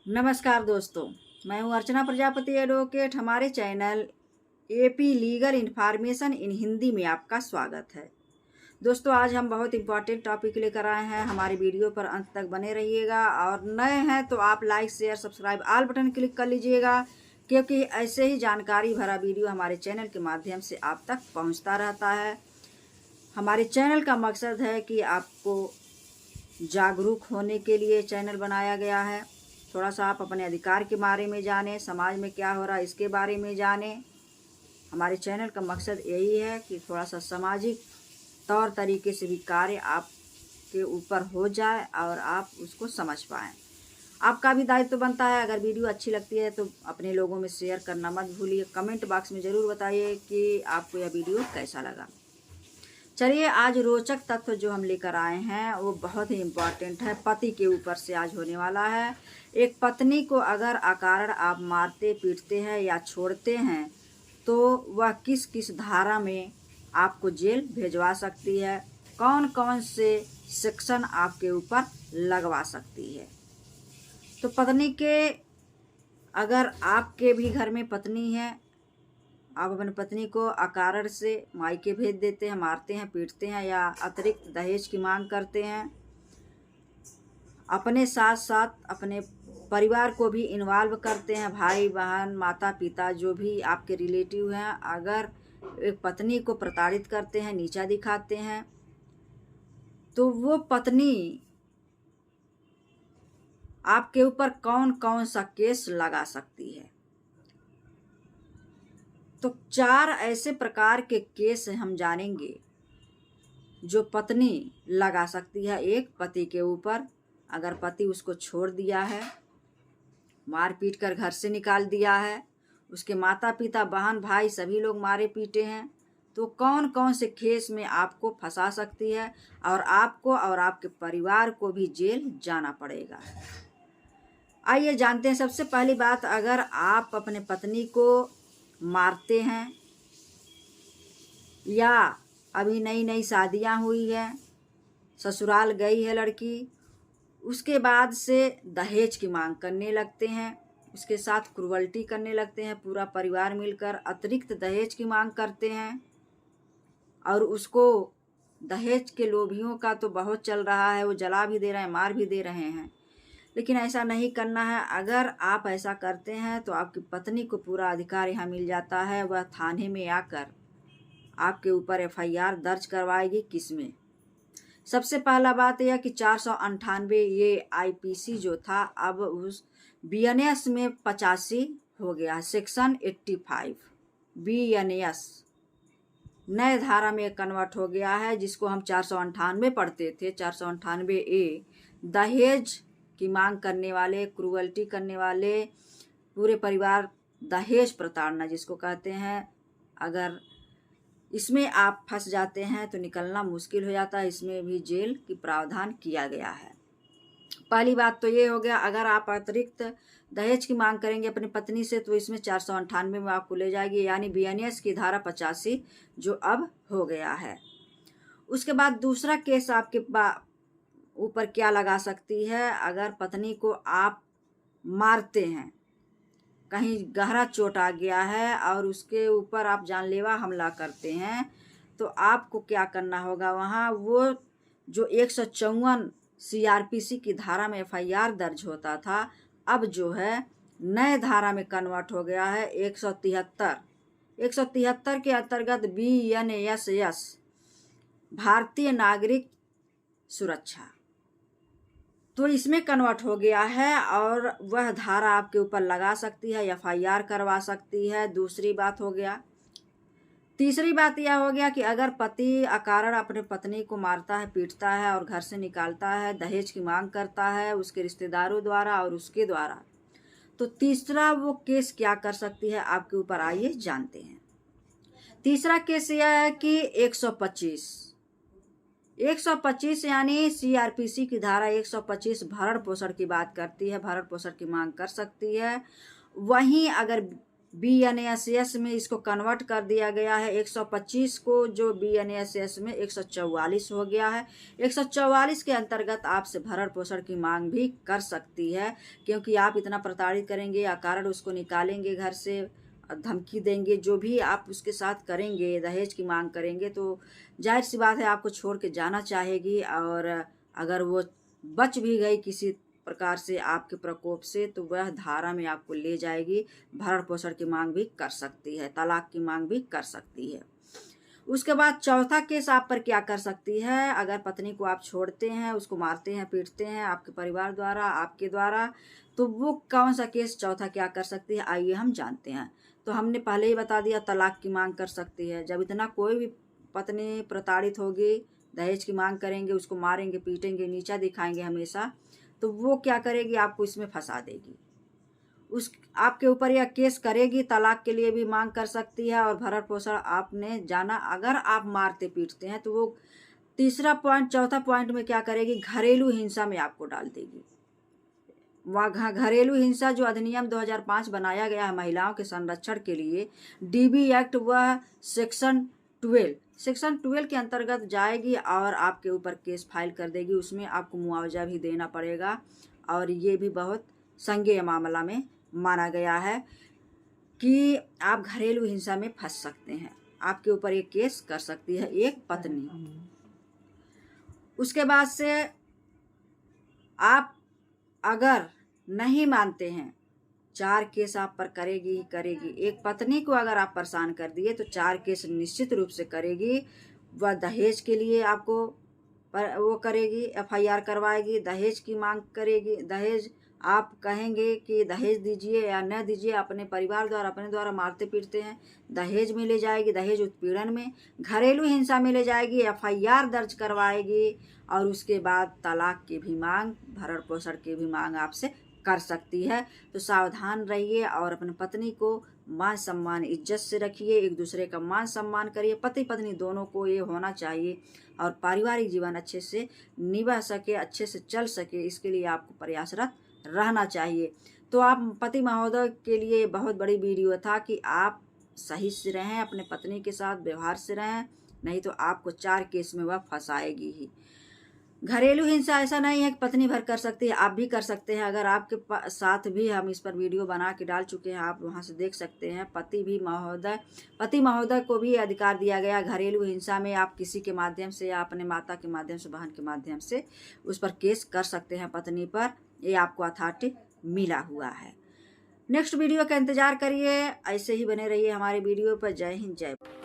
नमस्कार दोस्तों, मैं हूं अर्चना प्रजापति एडवोकेट। हमारे channel AP legal information in Hindi में आपका स्वागत है। दोस्तों, आज हम बहुत इंपॉर्टेंट टॉपिक लेकर आए हैं। हमारी वीडियो पर अंत तक बने रहिएगा और नए हैं तो आप like share subscribe all button click कर लीजिएगा, क्योंकि ऐसे ही जानकारी भरा वीडियो हमारे चैनल के माध्यम से आप तक पहुँचता रहता है। हमारे चैनल का मकसद है कि आपको जागरूक होने के लिए चैनल बनाया गया है। थोड़ा सा आप अपने अधिकार के बारे में जानें, समाज में क्या हो रहा है इसके बारे में जानें। हमारे चैनल का मकसद यही है कि थोड़ा सा सामाजिक तौर तरीके से भी कार्य आपके ऊपर हो जाए और आप उसको समझ पाएँ। आपका भी दायित्व बनता है। अगर वीडियो अच्छी लगती है तो अपने लोगों में शेयर करना मत भूलिए। कमेंट बॉक्स में ज़रूर बताइए कि आपको यह वीडियो कैसा लगा। चलिए, आज रोचक तथ्य जो हम लेकर आए हैं वो बहुत ही इम्पॉर्टेंट है। पति के ऊपर से आज होने वाला है। एक पत्नी को अगर अकारण आप मारते पीटते हैं या छोड़ते हैं तो वह किस किस धारा में आपको जेल भेजवा सकती है, कौन कौन से सेक्शन आपके ऊपर लगवा सकती है। तो पत्नी के, अगर आपके भी घर में पत्नी है, आप अपनी पत्नी को अकारण से मायके भेज देते हैं, मारते हैं पीटते हैं या अतिरिक्त दहेज की मांग करते हैं, अपने साथ साथ अपने परिवार को भी इन्वॉल्व करते हैं, भाई बहन माता पिता जो भी आपके रिलेटिव हैं, अगर एक पत्नी को प्रताड़ित करते हैं, नीचा दिखाते हैं, तो वो पत्नी आपके ऊपर कौन कौन सा केस लगा सकती है। तो 4 ऐसे प्रकार के केस हम जानेंगे जो पत्नी लगा सकती है। एक, पति के ऊपर, अगर पति उसको छोड़ दिया है, मार पीट कर घर से निकाल दिया है, उसके माता पिता बहन भाई सभी लोग मारे पीटे हैं, तो कौन कौन से केस में आपको फंसा सकती है और आपको और आपके परिवार को भी जेल जाना पड़ेगा। आइए जानते हैं। सबसे पहली बात, अगर आप अपने पत्नी को मारते हैं या अभी नई नई शादियां हुई है, ससुराल गई है लड़की, उसके बाद से दहेज की मांग करने लगते हैं, उसके साथ क्रूरल्टी करने लगते हैं, पूरा परिवार मिलकर अतिरिक्त दहेज की मांग करते हैं और उसको, दहेज के लोभियों का तो बहुत चल रहा है, वो जला भी दे रहे हैं, मार भी दे रहे हैं, लेकिन ऐसा नहीं करना है। अगर आप ऐसा करते हैं तो आपकी पत्नी को पूरा अधिकार यहाँ मिल जाता है। वह थाने में आकर आपके ऊपर एफआईआर दर्ज करवाएगी। किसमें? सबसे पहला बात यह कि 498 ये आईपीसी जो था अब उस बीएनएस में 85 हो गया, सेक्शन 85 बीएनएस नए धारा में कन्वर्ट हो गया है, जिसको हम 498 पढ़ते थे। 498 ए, दहेज की मांग करने वाले, क्रूअल्टी करने वाले, पूरे परिवार दहेज प्रताड़ना जिसको कहते हैं, अगर इसमें आप फंस जाते हैं तो निकलना मुश्किल हो जाता है। इसमें भी जेल की प्रावधान किया गया है। पहली बात तो ये हो गया। अगर आप अतिरिक्त दहेज की मांग करेंगे अपनी पत्नी से तो इसमें 498 में आपको ले जाएगी, यानी बीएनएस की धारा 85 जो अब हो गया है। उसके बाद दूसरा केस आपके ऊपर क्या लगा सकती है। अगर पत्नी को आप मारते हैं, कहीं गहरा चोट आ गया है और उसके ऊपर आप जानलेवा हमला करते हैं, तो आपको क्या करना होगा। वहाँ वो जो 154 सीआरपीसी की धारा में एफआईआर दर्ज होता था, अब जो है नए धारा में कन्वर्ट हो गया है 173 के अंतर्गत बीएनएस, भारतीय नागरिक सुरक्षा, तो इसमें कन्वर्ट हो गया है और वह धारा आपके ऊपर लगा सकती है, एफआईआर करवा सकती है। दूसरी बात हो गया। तीसरी बात यह हो गया कि अगर पति अकारण अपने पत्नी को मारता है, पीटता है और घर से निकालता है, दहेज की मांग करता है उसके रिश्तेदारों द्वारा और उसके द्वारा, तो तीसरा वो केस क्या कर सकती है आपके ऊपर, आइए जानते हैं। तीसरा केस यह है कि 125 यानी सीआरपीसी की धारा 125 भरण पोषण की बात करती है, भरण पोषण की मांग कर सकती है। वहीं अगर BNSS में इसको कन्वर्ट कर दिया गया है। 125 को जो BNSS में 144 हो गया है। 144 के अंतर्गत आपसे भरण पोषण की मांग भी कर सकती है, क्योंकि आप इतना प्रताड़ित करेंगे या कारण उसको निकालेंगे घर से, धमकी देंगे, जो भी आप उसके साथ करेंगे, दहेज की मांग करेंगे, तो जाहिर सी बात है आपको छोड़ के जाना चाहेगी। और अगर वो बच भी गई किसी प्रकार से आपके प्रकोप से, तो वह धारा में आपको ले जाएगी, भरण पोषण की मांग भी कर सकती है, तलाक की मांग भी कर सकती है। उसके बाद चौथा केस आप पर क्या कर सकती है, अगर पत्नी को आप छोड़ते हैं, उसको मारते हैं, पीटते हैं आपके परिवार द्वारा, आपके द्वारा, तो वो कौन सा केस चौथा क्या कर सकती है, आइए हम जानते हैं। तो हमने पहले ही बता दिया, तलाक की मांग कर सकती है। जब इतना कोई भी पत्नी प्रताड़ित होगी, दहेज की मांग करेंगे, उसको मारेंगे, पीटेंगे, नीचा दिखाएंगे हमेशा, तो वो क्या करेगी, आपको इसमें फंसा देगी, उस आपके ऊपर यह केस करेगी, तलाक के लिए भी मांग कर सकती है। और भरण पोषण आपने जाना, अगर आप मारते पीटते हैं, तो वो तीसरा पॉइंट, चौथा पॉइंट में क्या करेगी, घरेलू हिंसा में आपको डाल देगी। वह घरेलू हिंसा जो अधिनियम 2005 बनाया गया है महिलाओं के संरक्षण के लिए, DB एक्ट, वह सेक्शन 12 के अंतर्गत जाएगी और आपके ऊपर केस फाइल कर देगी। उसमें आपको मुआवजा भी देना पड़ेगा, और ये भी बहुत संज्ञेय मामला में माना गया है कि आप घरेलू हिंसा में फंस सकते हैं, आपके ऊपर एक केस कर सकती है एक पत्नी। उसके बाद से आप अगर नहीं मानते हैं, 4 केस आप पर करेगी ही करेगी। एक पत्नी को अगर आप परेशान कर दिए तो 4 केस निश्चित रूप से करेगी। वह दहेज के लिए आपको वो करेगी, FIR करवाएगी, दहेज की मांग करेगी। दहेज आप कहेंगे कि दहेज दीजिए या न दीजिए, अपने परिवार द्वारा, अपने द्वारा मारते पीटते हैं, दहेज में ले जाएगी, दहेज उत्पीड़न में, घरेलू हिंसा में ले जाएगी, FIR दर्ज करवाएगी, और उसके बाद तलाक की भी मांग, भरण पोषण की भी मांग आपसे कर सकती है। तो सावधान रहिए और अपनी पत्नी को मान सम्मान इज्जत से रखिए, एक दूसरे का मान सम्मान करिए। पति पत्नी दोनों को ये होना चाहिए, और पारिवारिक जीवन अच्छे से निभा सके, अच्छे से चल सके, इसके लिए आपको प्रयासरत रहना चाहिए। तो आप पति महोदय के लिए बहुत बड़ी वीडियो था कि आप सही से रहें, अपने पत्नी के साथ व्यवहार से रहें, नहीं तो आपको 4 केस में वह फंसाएगी ही। घरेलू हिंसा ऐसा नहीं है कि पत्नी भर कर सकती है, आप भी कर सकते हैं। अगर आपके साथ भी हम इस पर वीडियो बना के डाल चुके हैं, आप वहां से देख सकते हैं। पति महोदय को भी अधिकार दिया गया घरेलू हिंसा में, आप किसी के माध्यम से या अपने माता के माध्यम से, बहन के माध्यम से उस पर केस कर सकते हैं पत्नी पर, ये आपको अथॉरिटी मिला हुआ है। नेक्स्ट वीडियो का इंतजार करिए, ऐसे ही बने रहिए हमारे वीडियो पर। जय हिंद, जय भारत।